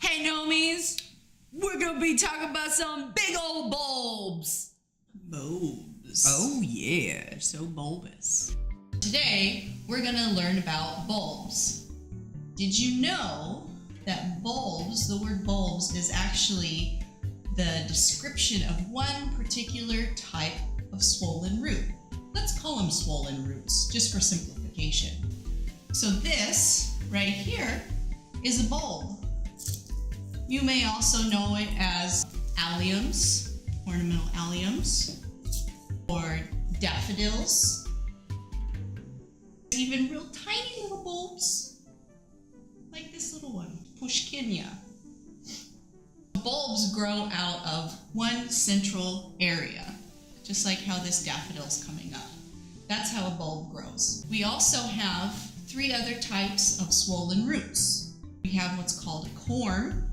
Hey Nomies, we're gonna be talking about some big old bulbs. Bulbs. Oh yeah, so bulbous. Today, we're gonna learn about bulbs. Did you know that bulbs, the word bulbs, is actually the description of one particular type of swollen root? Let's call them swollen roots, just for simplification. So this, right here, is a bulb. You may also know it as alliums, ornamental alliums, or daffodils. Even real tiny little bulbs, like this little one, pushkinia. Bulbs grow out of one central area, just like how this daffodil's coming up. That's how a bulb grows. We also have three other types of swollen roots. We have what's called a corm.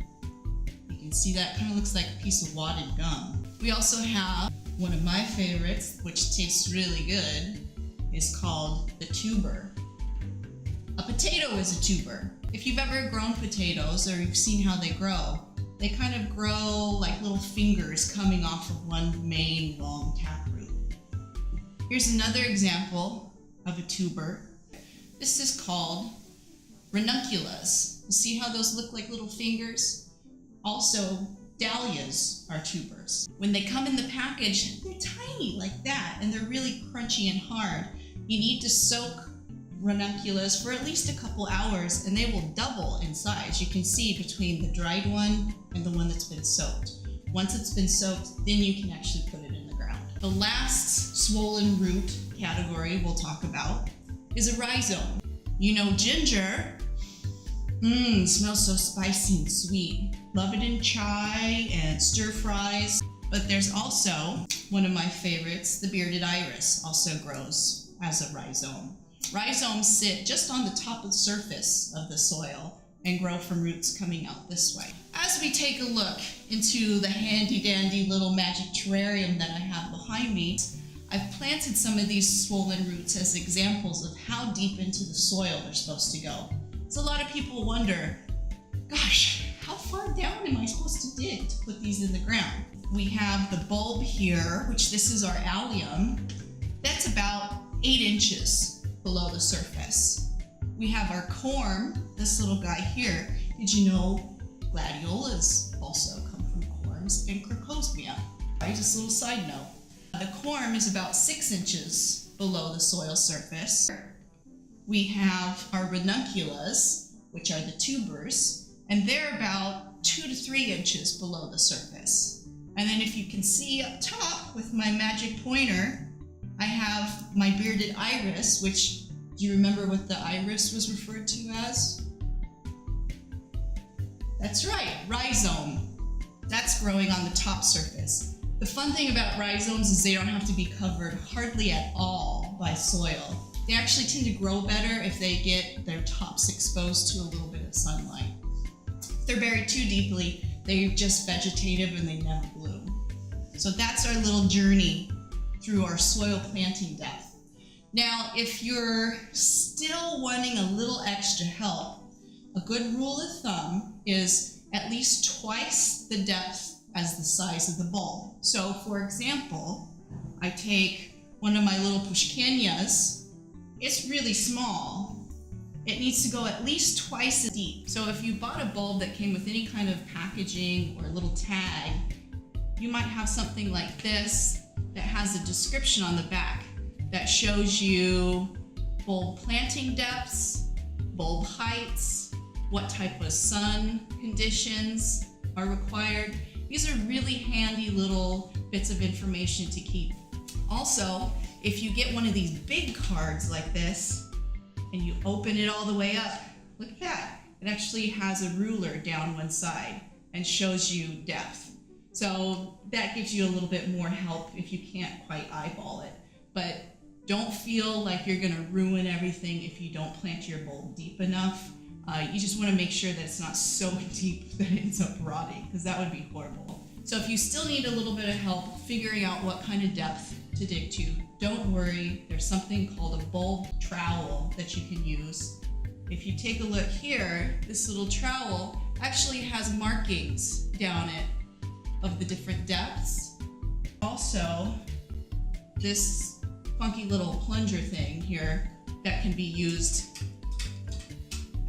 You can see that kind of looks like a piece of wadded gum. We also have one of my favorites, which tastes really good, is called the tuber. A potato is a tuber. If you've ever grown potatoes or you've seen how they kind of grow like little fingers coming off of one main long taproot. Here's another example of a tuber. This is called ranunculas. You see how those look like little fingers? Also, dahlias are tubers. When they come in the package, they're tiny like that, and they're really crunchy and hard. You need to soak ranunculas for at least a couple hours, and they will double in size. You can see between the dried one and the one that's been soaked. Once it's been soaked, then you can actually put it in the ground. The last swollen root category we'll talk about is a rhizome. You know ginger? Smells so spicy and sweet. Love it in chai and stir fries. But there's also one of my favorites, the bearded iris, also grows as a rhizome. Rhizomes sit just on the top of the surface of the soil and grow from roots coming out this way. As we take a look into the handy dandy little magic terrarium that I have behind me, I've planted some of these swollen roots as examples of how deep into the soil they're supposed to go. So a lot of people wonder, gosh, how far down am I supposed to dig to put these in the ground? We have the bulb here, which this is our allium. That's about 8 inches below the surface. We have our corm, this little guy here. Did you know gladiolas also come from corms, and crocosmia? Right, just a little side note. The corm is about 6 inches below the soil surface. We have our ranunculas, which are the tubers, and they're about 2 to 3 inches below the surface. And then if you can see up top with my magic pointer, I have my bearded iris, which, do you remember what the iris was referred to as? That's right, rhizome. That's growing on the top surface. The fun thing about rhizomes is they don't have to be covered hardly at all by soil. They actually tend to grow better if they get their tops exposed to a little bit of sunlight. If they're buried too deeply, they're just vegetative and they never bloom. So that's our little journey through our soil planting depth. Now, if you're still wanting a little extra help, a good rule of thumb is at least twice the depth as the size of the bulb. So for example, I take one of my little pushkinias. It's really small. It needs to go at least twice as deep. So if you bought a bulb that came with any kind of packaging or a little tag, you might have something like this that has a description on the back that shows you bulb planting depths, bulb heights, what type of sun conditions are required. These are really handy little bits of information to keep. Also, if you get one of these big cards like this and you open it all the way up, look at that. It actually has a ruler down one side and shows you depth. So that gives you a little bit more help if you can't quite eyeball it. But don't feel like you're gonna ruin everything if you don't plant your bulb deep enough. You just wanna make sure that it's not so deep that it ends up rotting, because that would be horrible. So if you still need a little bit of help figuring out what kind of depth to dig to, don't worry. There's something called a bulb trowel that you can use. If you take a look here, this little trowel actually has markings down it of the different depths. Also, this funky little plunger thing here that can be used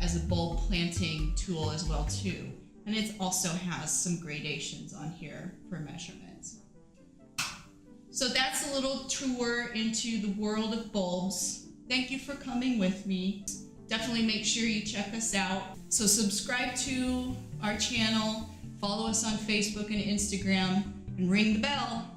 as a bulb planting tool as well too. And it also has some gradations on here for measurements. So that's a little tour into the world of bulbs. Thank you for coming with me. Definitely make sure you check us out. So subscribe to our channel, follow us on Facebook and Instagram, and ring the bell.